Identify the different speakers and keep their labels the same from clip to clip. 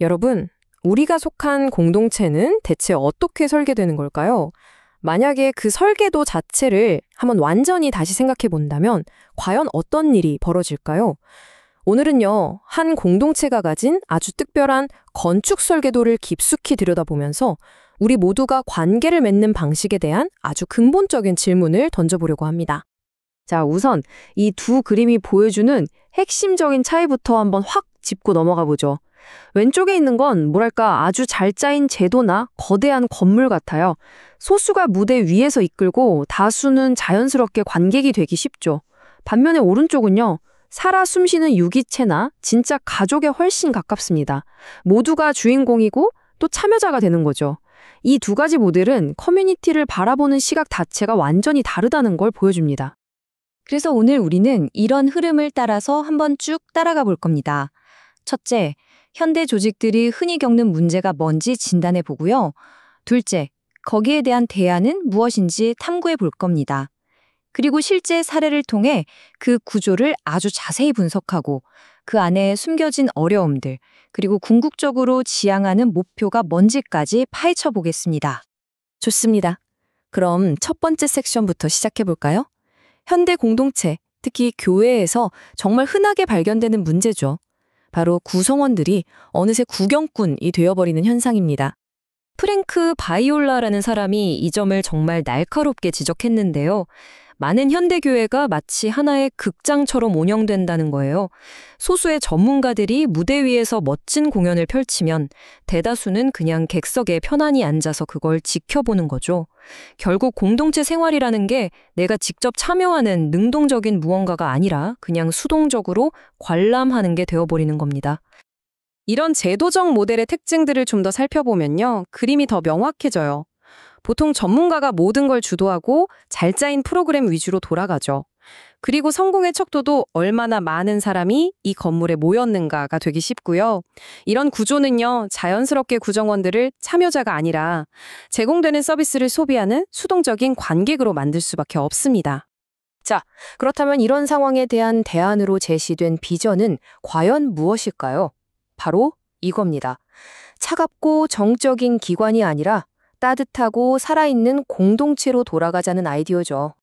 Speaker 1: 여러분, 우리가 속한 공동체는 대체 어떻게 설계되는 걸까요? 만약에 그 설계도 자체를 한번 완전히 다시 생각해 본다면 과연 어떤 일이 벌어질까요? 오늘은요, 한 공동체가 가진 아주 특별한 건축 설계도를 깊숙이 들여다보면서 우리 모두가 관계를 맺는 방식에 대한 아주 근본적인 질문을 던져보려고 합니다. 자, 우선 이 두 그림이 보여주는 핵심적인 차이부터 한번 확 짚고 넘어가 보죠. 왼쪽에 있는 건 뭐랄까 아주 잘 짜인 제도나 거대한 건물 같아요. 소수가 무대 위에서 이끌고 다수는 자연스럽게 관객이 되기 쉽죠. 반면에 오른쪽은요. 살아 숨쉬는 유기체나 진짜 가족에 훨씬 가깝습니다. 모두가 주인공이고 또 참여자가 되는 거죠. 이 두 가지 모델은 커뮤니티를 바라보는 시각 자체가 완전히 다르다는 걸 보여줍니다.
Speaker 2: 그래서 오늘 우리는 이런 흐름을 따라서 한번 쭉 따라가 볼 겁니다. 첫째, 현대 조직들이 흔히 겪는 문제가 뭔지 진단해 보고요. 둘째, 거기에 대한 대안은 무엇인지 탐구해 볼 겁니다. 그리고 실제 사례를 통해 그 구조를 아주 자세히 분석하고 그 안에 숨겨진 어려움들, 그리고 궁극적으로 지향하는 목표가 뭔지까지 파헤쳐 보겠습니다.
Speaker 1: 좋습니다. 그럼 첫 번째 섹션부터 시작해 볼까요? 현대 공동체, 특히 교회에서 정말 흔하게 발견되는 문제죠. 바로 구성원들이 어느새 구경꾼이 되어버리는 현상입니다. 프랭크 바이올라라는 사람이 이 점을 정말 날카롭게 지적했는데요. 많은 현대교회가 마치 하나의 극장처럼 운영된다는 거예요. 소수의 전문가들이 무대 위에서 멋진 공연을 펼치면 대다수는 그냥 객석에 편안히 앉아서 그걸 지켜보는 거죠. 결국 공동체 생활이라는 게 내가 직접 참여하는 능동적인 무언가가 아니라 그냥 수동적으로 관람하는 게 되어버리는 겁니다. 이런 제도적 모델의 특징들을 좀 더 살펴보면요. 그림이 더 명확해져요. 보통 전문가가 모든 걸 주도하고 잘 짜인 프로그램 위주로 돌아가죠. 그리고 성공의 척도도 얼마나 많은 사람이 이 건물에 모였는가가 되기 쉽고요. 이런 구조는요, 자연스럽게 구성원들을 참여자가 아니라 제공되는 서비스를 소비하는 수동적인 관객으로 만들 수밖에 없습니다. 자, 그렇다면 이런 상황에 대한 대안으로 제시된 비전은 과연 무엇일까요? 바로 이겁니다. 차갑고 정적인 기관이 아니라 따뜻하고 살아있는 공동체로 돌아가자는 아이디어죠.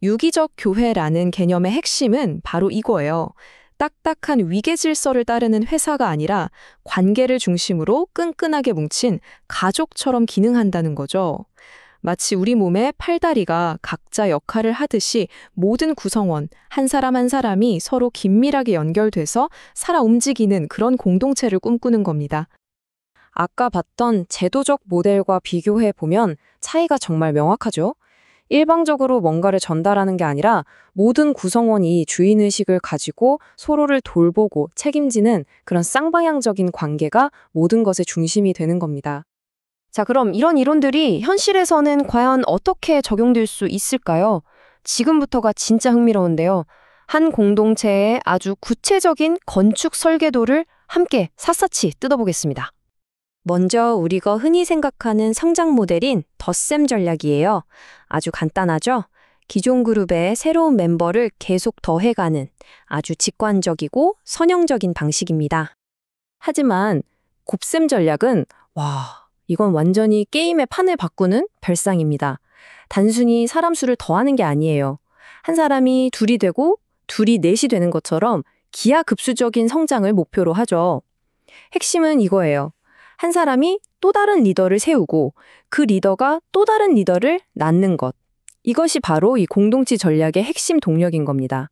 Speaker 1: 유기적 교회라는 개념의 핵심은 바로 이거예요. 딱딱한 위계 질서를 따르는 회사가 아니라 관계를 중심으로 끈끈하게 뭉친 가족처럼 기능한다는 거죠. 마치 우리 몸의 팔다리가 각자 역할을 하듯이 모든 구성원, 한 사람 한 사람이 서로 긴밀하게 연결돼서 살아 움직이는 그런 공동체를 꿈꾸는 겁니다. 아까 봤던 제도적 모델과 비교해 보면 차이가 정말 명확하죠? 일방적으로 뭔가를 전달하는 게 아니라 모든 구성원이 주인의식을 가지고 서로를 돌보고 책임지는 그런 쌍방향적인 관계가 모든 것의 중심이 되는 겁니다. 자, 그럼 이런 이론들이 현실에서는 과연 어떻게 적용될 수 있을까요? 지금부터가 진짜 흥미로운데요. 한 공동체의 아주 구체적인 건축 설계도를 함께 샅샅이 뜯어보겠습니다. 먼저 우리가 흔히 생각하는 성장 모델인 덧셈 전략이에요. 아주 간단하죠? 기존 그룹의 새로운 멤버를 계속 더해가는 아주 직관적이고 선형적인 방식입니다. 하지만 곱셈 전략은 이건 완전히 게임의 판을 바꾸는 별상입니다. 단순히 사람 수를 더하는 게 아니에요. 한 사람이 둘이 되고 둘이 넷이 되는 것처럼 기하급수적인 성장을 목표로 하죠. 핵심은 이거예요. 한 사람이 또 다른 리더를 세우고 그 리더가 또 다른 리더를 낳는 것. 이것이 바로 이 공동체 전략의 핵심 동력인 겁니다.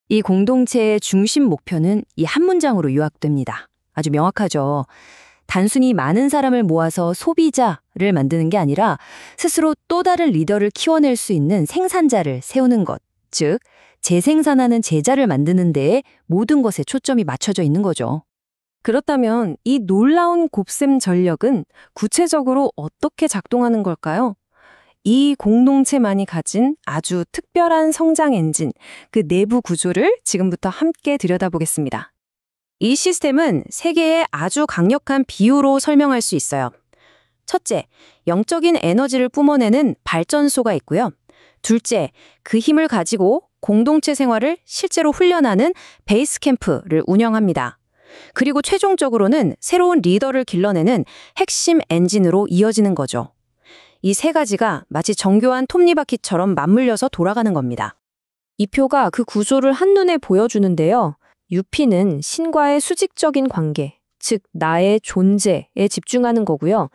Speaker 1: 이 공동체의 중심 목표는 이 한 문장으로 요약됩니다. 아주 명확하죠. 단순히 많은 사람을 모아서 소비자를 만드는 게 아니라 스스로 또 다른 리더를 키워낼 수 있는 생산자를 세우는 것. 즉, 재생산하는 제자를 만드는 데에 모든 것에 초점이 맞춰져 있는 거죠. 그렇다면 이 놀라운 곱셈 전략은 구체적으로 어떻게 작동하는 걸까요? 이 공동체만이 가진 아주 특별한 성장 엔진, 그 내부 구조를 지금부터 함께 들여다보겠습니다. 이 시스템은 세 개의 아주 강력한 비유로 설명할 수 있어요. 첫째, 영적인 에너지를 뿜어내는 발전소가 있고요. 둘째, 그 힘을 가지고 공동체 생활을 실제로 훈련하는 베이스 캠프를 운영합니다.
Speaker 2: 그리고 최종적으로는 새로운 리더를 길러내는 핵심 엔진으로 이어지는 거죠. 이 세 가지가 마치 정교한 톱니바퀴처럼 맞물려서 돌아가는 겁니다. 이 표가 그 구조를 한눈에 보여주는데요. UP는 신과의 수직적인 관계, 즉 나의 존재에 집중하는 거고요.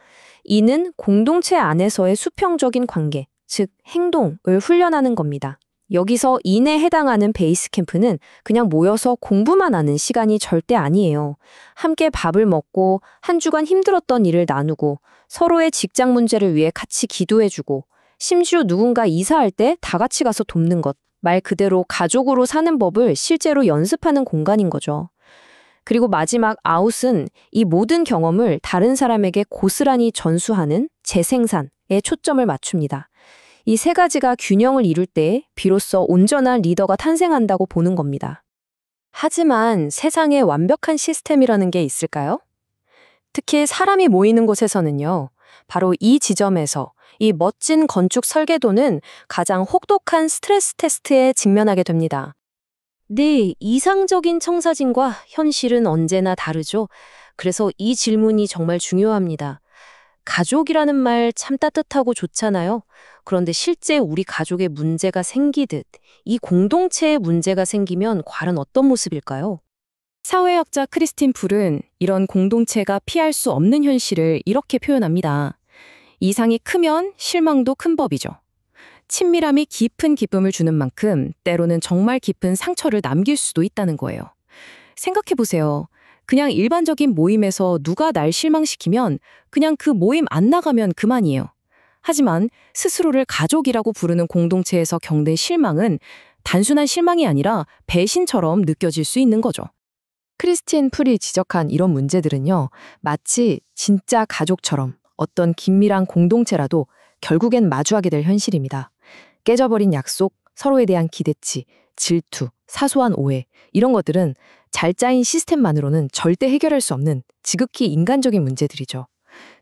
Speaker 2: E는 공동체 안에서의 수평적인 관계, 즉 행동을 훈련하는 겁니다. 여기서 E에 해당하는 베이스 캠프는 그냥 모여서 공부만 하는 시간이 절대 아니에요. 함께 밥을 먹고 한 주간 힘들었던 일을 나누고 서로의 직장 문제를 위해 같이 기도해주고 심지어 누군가 이사할 때 다 같이 가서 돕는 것. 말 그대로 가족으로 사는 법을 실제로 연습하는 공간인 거죠. 그리고 마지막 아웃은 이 모든 경험을 다른 사람에게 고스란히 전수하는 재생산에 초점을 맞춥니다. 이 세 가지가 균형을 이룰 때 비로소 온전한 리더가 탄생한다고 보는 겁니다. 하지만 세상에 완벽한 시스템이라는 게 있을까요? 특히 사람이 모이는 곳에서는요. 바로 이 지점에서 이 멋진 건축 설계도는 가장 혹독한 스트레스 테스트에 직면하게 됩니다. 네, 이상적인 청사진과 현실은 언제나 다르죠. 그래서 이 질문이 정말 중요합니다. 가족이라는 말 참 따뜻하고 좋잖아요. 그런데 실제 우리 가족에 문제가 생기듯 이 공동체에 문제가 생기면 과연 어떤 모습일까요?
Speaker 1: 사회학자 크리스틴 풀은 이런 공동체가 피할 수 없는 현실을 이렇게 표현합니다. 이상이 크면 실망도 큰 법이죠. 친밀함이 깊은 기쁨을 주는 만큼 때로는 정말 깊은 상처를 남길 수도 있다는 거예요. 생각해보세요. 그냥 일반적인 모임에서 누가 날 실망시키면 그냥 그 모임 안 나가면 그만이에요. 하지만 스스로를 가족이라고 부르는 공동체에서 겪는 실망은 단순한 실망이 아니라 배신처럼 느껴질 수 있는 거죠. 크리스틴 풀이 지적한 이런 문제들은요, 마치 진짜 가족처럼 어떤 긴밀한 공동체라도 결국엔 마주하게 될 현실입니다. 깨져버린 약속, 서로에 대한 기대치, 질투, 사소한 오해, 이런 것들은 잘 짜인 시스템만으로는 절대 해결할 수 없는 지극히 인간적인 문제들이죠.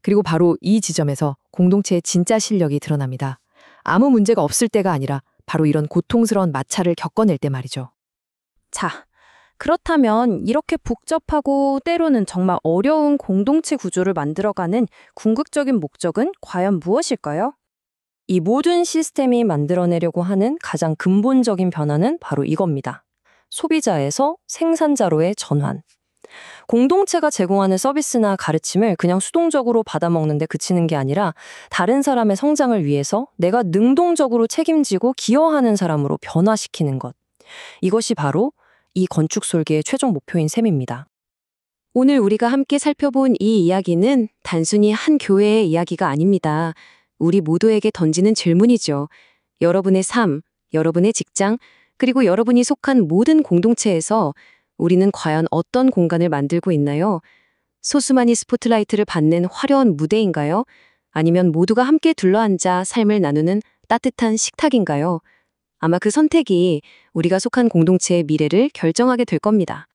Speaker 1: 그리고 바로 이 지점에서 공동체의 진짜 실력이 드러납니다. 아무 문제가 없을 때가 아니라 바로 이런 고통스러운 마찰을 겪어낼 때 말이죠.
Speaker 2: 자, 그렇다면 이렇게 복잡하고 때로는 정말 어려운 공동체 구조를 만들어가는 궁극적인 목적은 과연 무엇일까요? 이 모든 시스템이 만들어내려고 하는 가장 근본적인 변화는 바로 이겁니다. 소비자에서 생산자로의 전환. 공동체가 제공하는 서비스나 가르침을 그냥 수동적으로 받아먹는 데 그치는 게 아니라 다른 사람의 성장을 위해서 내가 능동적으로 책임지고 기여하는 사람으로 변화시키는 것. 이것이 바로 이 건축 설계의 최종 목표인 셈입니다. 오늘 우리가 함께 살펴본 이 이야기는 단순히 한 교회의 이야기가 아닙니다. 우리 모두에게 던지는 질문이죠. 여러분의 삶, 여러분의 직장, 그리고 여러분이 속한 모든 공동체에서 우리는 과연 어떤 공간을 만들고 있나요? 소수만이 스포트라이트를 받는 화려한 무대인가요? 아니면 모두가 함께 둘러앉아 삶을 나누는 따뜻한 식탁인가요? 아마 그 선택이 우리가 속한 공동체의 미래를 결정하게 될 겁니다.